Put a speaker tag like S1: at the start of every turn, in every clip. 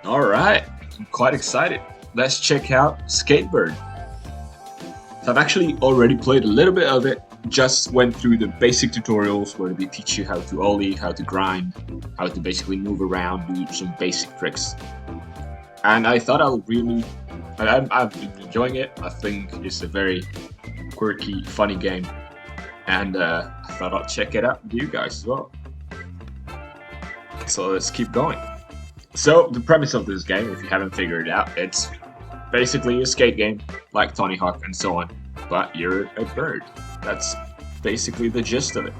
S1: Alright, I'm quite excited. Let's check out SkateBird. So I've actually already played a little bit of it. Just went through the basic tutorials where they teach you how to ollie, how to grind, how to basically move around, do some basic tricks. And I thought I've been enjoying it. I think it's a very quirky, funny game. And I thought I'd check it out with you guys as well. So let's keep going. So the premise of this game, if you haven't figured it out, it's basically a skate game like Tony Hawk and so on, but you're a bird. That's basically the gist of it.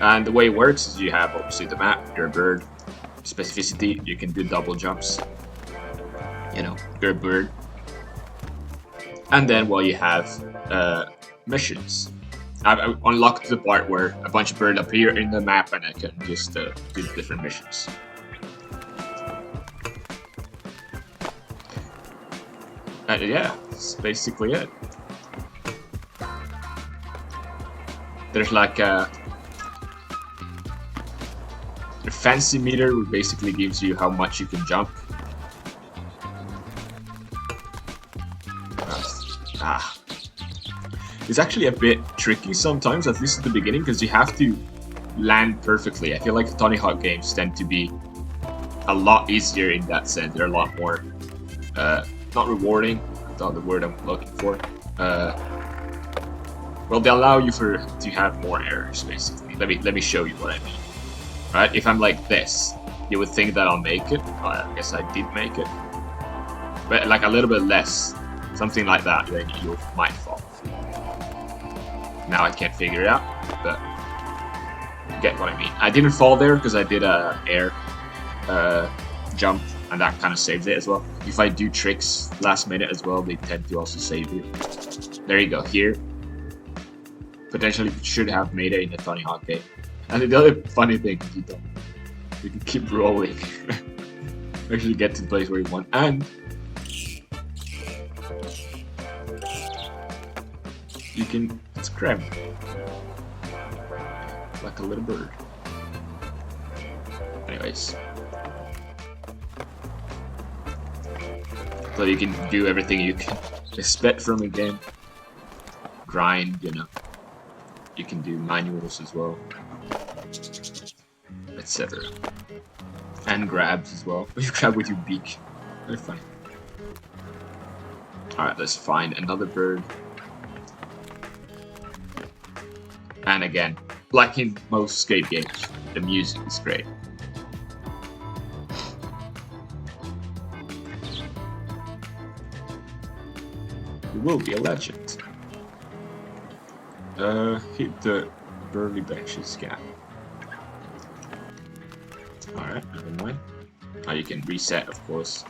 S1: And the way it works is you have obviously the map, you're a bird, specificity, you can do double jumps, you know, you're a bird. And then you have missions. I've unlocked the part where a bunch of birds appear in the map and I can just do different missions. And yeah, that's basically it. There's like a fancy meter which basically gives you how much you can jump. It's actually a bit tricky sometimes, at least at the beginning, because you have to land perfectly. I feel like the Tony Hawk games tend to be a lot easier in that sense. They're a lot more not rewarding, that's not the word I'm looking for. Well, they allow you to have more errors, basically. Let me show you what I mean. Right? If I'm like this, you would think that I'll make it. I guess I did make it, but like a little bit less, something like that, then you might fall. Now I can't figure it out, but you get what I mean. I didn't fall there because I did a air jump, and that kind of saves it as well. If I do tricks last minute as well, they tend to also save you. There you go. Here, potentially should have made it in the Tony Hawk game. And the other funny thing is you can keep rolling. Actually get to the place where you want, and you can scram like a little bird. Anyways, so you can do everything you can expect from a game. Grind, you know. You can do manuals as well, etc. And grabs as well. You grab with your beak. Very funny. Alright, let's find another bird. And again, like in most skate games, the music is great. You will be a legend. Hit the burly benches gap. Alright, never mind. Now you can reset, of course.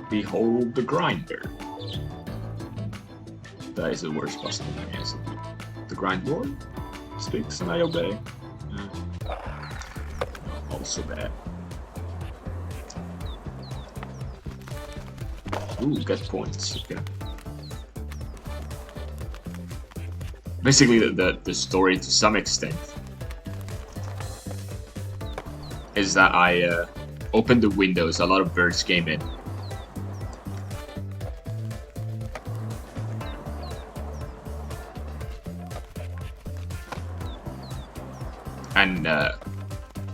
S1: Behold the grinder. That is the worst possible name, isn't it? The grind lord speaks and I obey. Also bad. Ooh, get points. Okay. Basically, the story to some extent is that I opened the windows. A lot of birds came in. And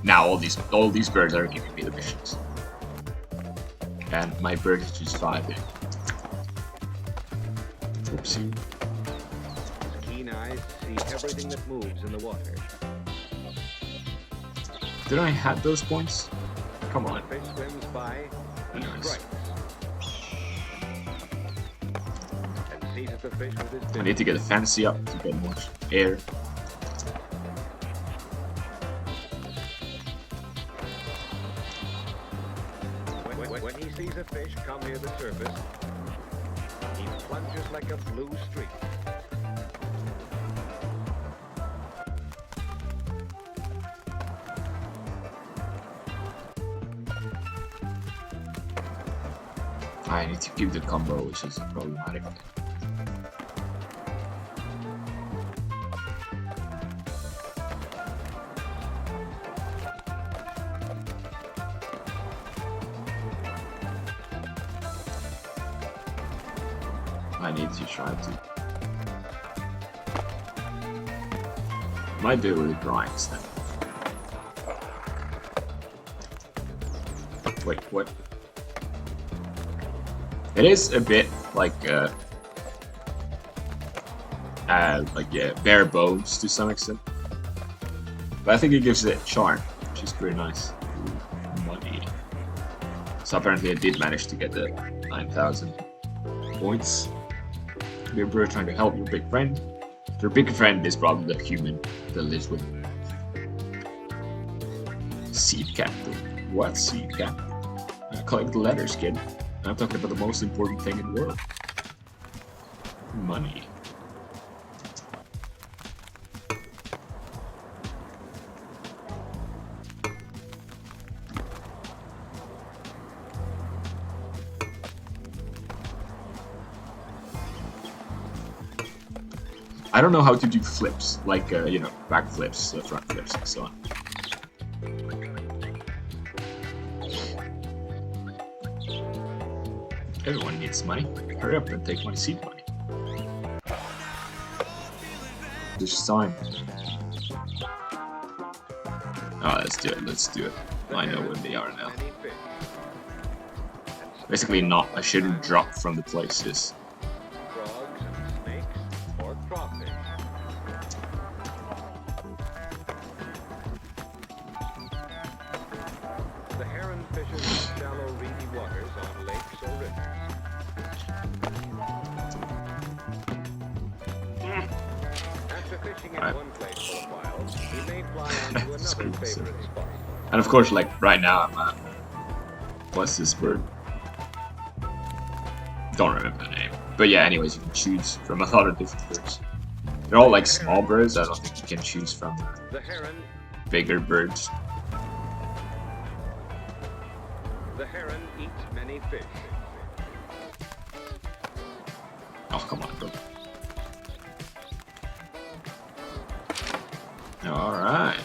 S1: now all these birds are giving me the missions, and my bird is just vibing. Oopsie.
S2: Keen eyes see everything that moves in the water.
S1: Did I have those points? Come on.
S2: Fish swims by, he strikes. And seizes the fish with his
S1: I
S2: fin.
S1: need to get a fancy up to get more air.
S2: When he sees a fish come near the surface, he plunges like a blue streak.
S1: I need to keep the combo, which is problematic. I need to try to. Might do it with drawings then. Wait, what? It is a bit like yeah, bare bones to some extent. But I think it gives it charm, which is pretty nice. Ooh, money. So apparently I did manage to get the 9,000 points. You're trying to help your big friend. Your big friend is probably the human that lives with him. Seed captain. What seed captain? Collect the letters, kid. I'm talking about the most important thing in the world. Money. I don't know how to do flips, like, you know, back flips, front flips, and so on. Everyone needs money. Hurry up and take my seed money. This time. Oh, let's do it, let's do it. I know where they are now. Basically not, I shouldn't drop from the places. And of course, like right now, I'm at what's this bird? Don't remember the name. But yeah, anyways, you can choose from a lot of different birds. They're all like small birds. I don't think you can choose from bigger birds.
S2: The heron eats many fish.
S1: Oh, come on, bro. Alright.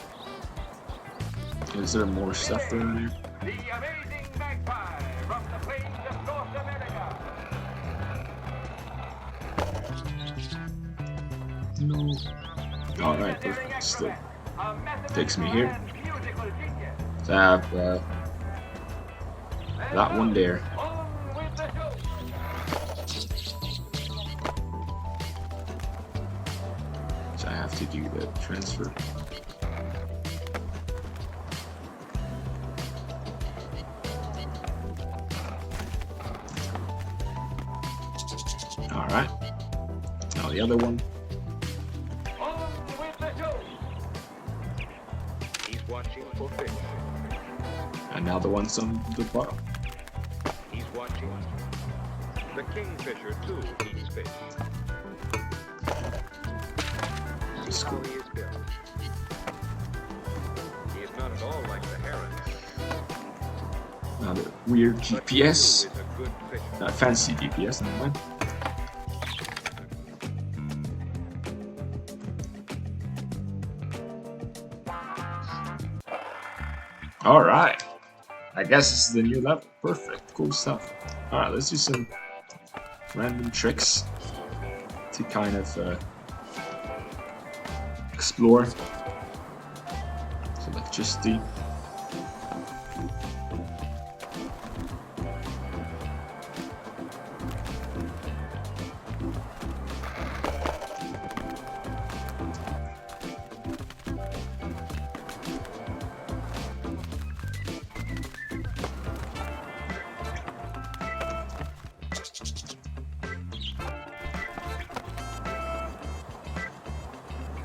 S1: Is there more stuff around here?
S3: The amazing magpie from the plains of North America.
S1: No. Alright, perfect. Still takes me here. So I have that one there. So I have to do the transfer. Alright. Now the other one.
S2: He's watching for fish.
S1: And now the one's on the bottom.
S2: He's watching. The kingfisher too eats fish. See how he is built. He is not at all like the heron.
S1: Now the weird GPS.
S2: Is a good fisher.
S1: Not fancy GPS, never mind. Alright. I guess this is the new level. Perfect. Cool stuff. Alright, let's do some random tricks to kind of explore. So electricity.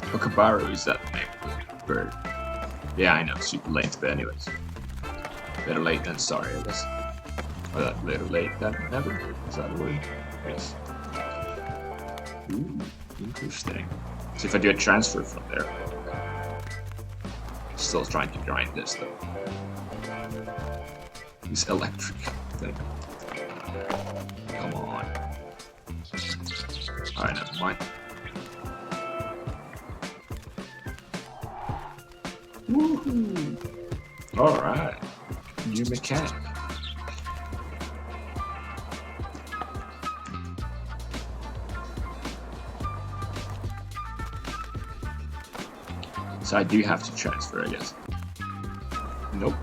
S1: Kookaburra is that name of the bird. Yeah, I know, super late, but anyways. Better late than sorry, I guess. Or that better late than never. Is that a word? Yes. Ooh, interesting. So if I do a transfer from there. Still trying to grind this though. This electric thing. Come on. Alright, never mind. Woohoo! Alright. New mechanic. So I do have to transfer, I guess. Nope.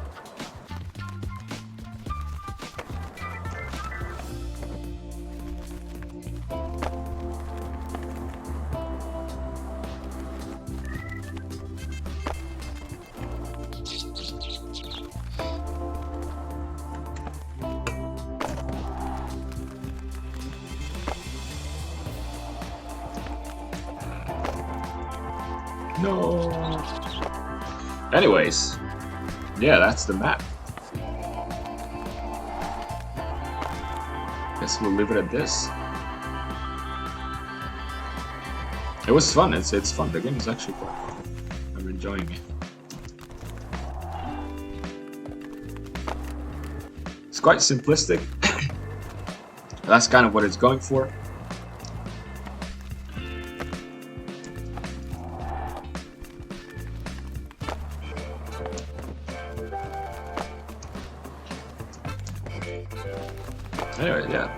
S1: No. Anyways, yeah, that's the map. Guess we'll leave it at this. It was fun. It's fun. The game is actually quite fun. I'm enjoying it. It's quite simplistic. That's kind of what it's going for. Anyway, yeah.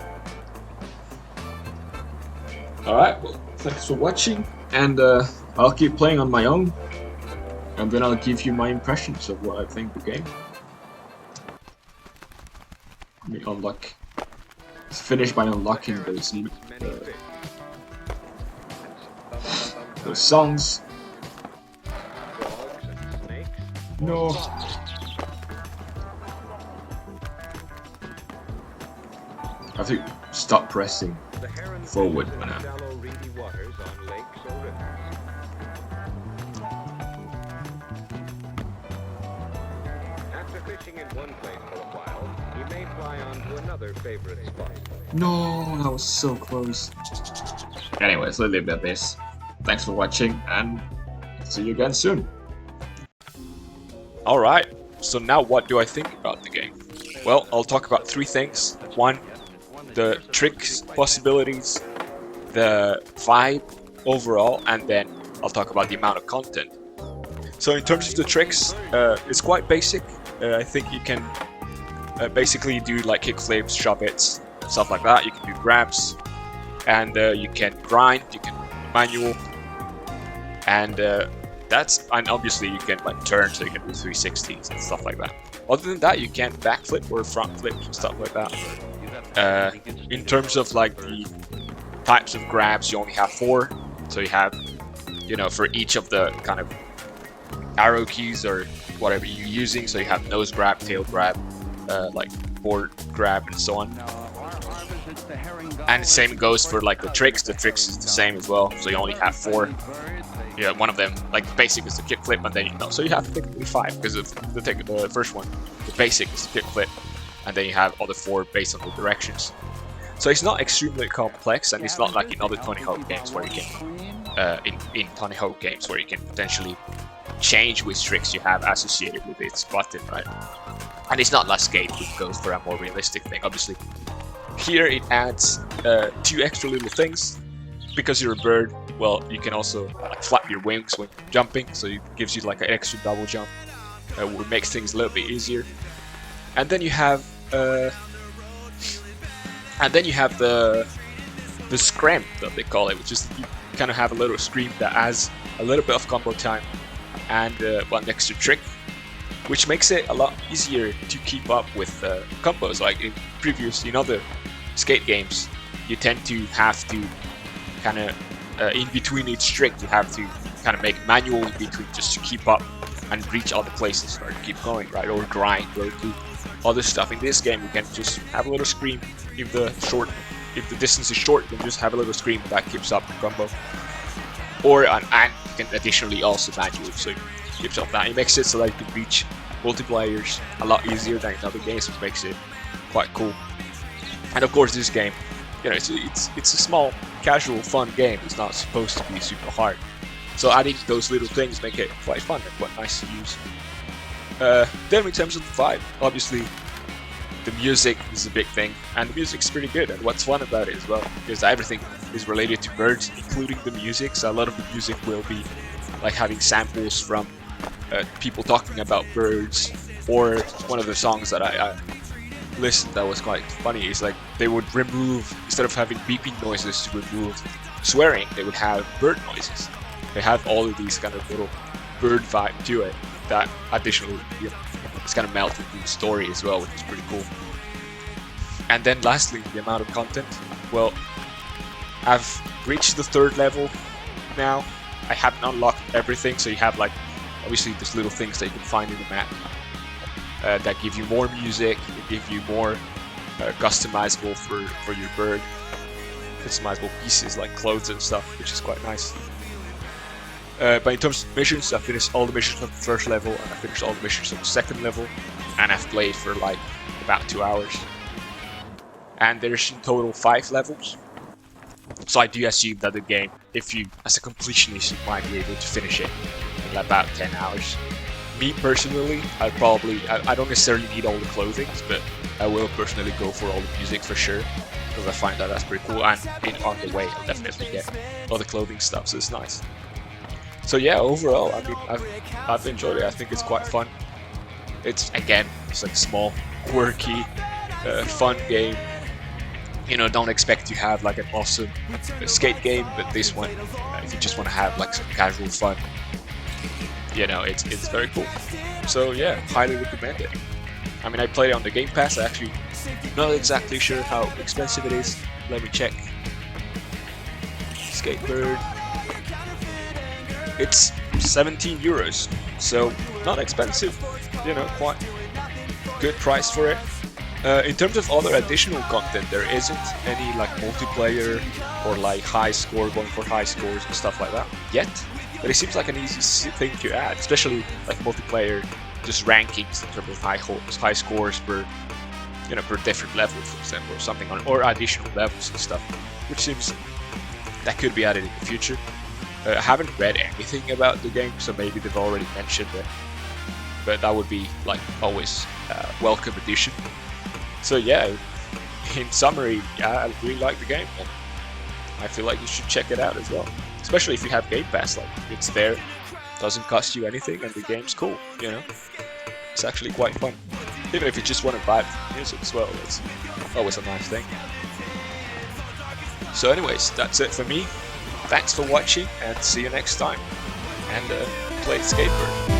S1: Alright, well, thanks for watching, and I'll keep playing on my own, and then I'll give you my impressions of what I think of the game. Let me unlock. Finish by unlocking those songs. No. I have to stop pressing forward when I'm...
S2: After fishing in one place for a while, he may fly on to another favorite spot.
S1: No, that was so close. Anyways, let's leave it at this. Thanks for watching, and see you again soon. Alright, so now what do I think about the game? Well, I'll talk about three things. One, the tricks, possibilities, the vibe overall, and then I'll talk about the amount of content. So in terms of the tricks, it's quite basic. I think you can basically do like kickflips, shove hits, stuff like that. You can do grabs, and you can grind, you can manual, and and obviously you can like turn, so you can do 360s and stuff like that. Other than that, you can backflip or front flip and stuff like that. In terms of like the types of grabs, you only have 4. So you have, you know, for each of the kind of arrow keys or whatever you're using. So you have nose grab, tail grab, like board grab, and so on. And the same goes for like the tricks. The tricks is the same as well. So you only have 4. Yeah, one of them, like the basic is the kickflip, and then you know, so you have technically 5 because of the first one. The basic is the kickflip, and then you have other 4 based on the directions. So it's not extremely complex, and it's not like in other Tony Hawk games where you can, in Tony Hawk games where you can potentially change which tricks you have associated with its button, right? And it's not like Skate, which goes for a more realistic thing. Obviously, here it adds 2 extra little things. Because you're a bird, well, you can also like flap your wings when jumping, so it gives you like an extra double jump, which makes things a little bit easier. And then you have the scram that they call it, which is you kind of have a little scream that adds a little bit of combo time and one extra trick, which makes it a lot easier to keep up with combos. Like in other skate games, you tend to have to kind of in between each trick, you have to kind of make manual in between just to keep up and reach other places or keep going, right? Or grind or do other stuff. In this game, you can just have a little scream. If the distance is short, you can just have a little scream that keeps up the combo. Or and you can additionally also manual, so it keeps up that. It makes it so that you can reach multiplayers a lot easier than in other games, which makes it quite cool. And of course, this game, you know, it's a small, casual, fun game. It's not supposed to be super hard. So adding those little things make it quite fun and quite nice to use. Then in terms of the vibe, obviously the music is a big thing, and the music's pretty good. And what's fun about it as well is that everything is related to birds, including the music. So a lot of the music will be like having samples from people talking about birds, or one of the songs that I listened that was quite funny is like they would remove, instead of having beeping noises to remove swearing, they would have bird noises. They have all of these kind of little
S4: bird vibe to it that additionally, you know, it's kind of melted into the story as well, which is pretty cool. And then lastly, the amount of content. Well, I've reached the 3rd level now. I haven't unlocked everything, so you have like obviously there's little things that you can find in the map that give you more music, that give you more customizable for your bird, customizable pieces like clothes and stuff, which is quite nice. But in terms of missions, I finished all the missions of the 1st level, and I finished all the missions of the 2nd level, and I've played for like about 2 hours. And there's in total 5 levels. So I do assume that the game, if you, as a completionist, you might be able to finish it in about 10 hours. Me personally, I don't necessarily need all the clothing, but I will personally go for all the music for sure, because I find that that's pretty cool, and on the way I'll definitely get all the clothing stuff, so it's nice. So yeah, overall, I mean, I've enjoyed it. I think it's quite fun. It's, again, it's like small, quirky, fun game. You know, don't expect to have like an awesome skate game, but this one, if you just want to have like some casual fun, you know, it's very cool. So yeah, highly recommend it. I mean, I played it on the Game Pass. I actually not exactly sure how expensive it is. Let me check. SkateBird. It's 17 euros, so not expensive. You know, quite good price for it. In terms of other additional content, there isn't any like multiplayer or like high score, going for high scores and stuff like that yet. But it seems like an easy thing to add, especially like multiplayer, just rankings in terms of high scores per, you know, per different level, for example, or something, or additional levels and stuff, which seems that could be added in the future. I haven't read anything about the game, so maybe they've already mentioned it, but that would be like always welcome addition. So yeah, in summary, I really like the game, and I feel like you should check it out as well. Especially if you have Game Pass, like it's there, doesn't cost you anything, and the game's cool, you know? It's actually quite fun. Even if you just want to vibe to the music as well, it's always a nice thing. So anyways, that's it for me. Thanks for watching, and see you next time. And play SkateBird.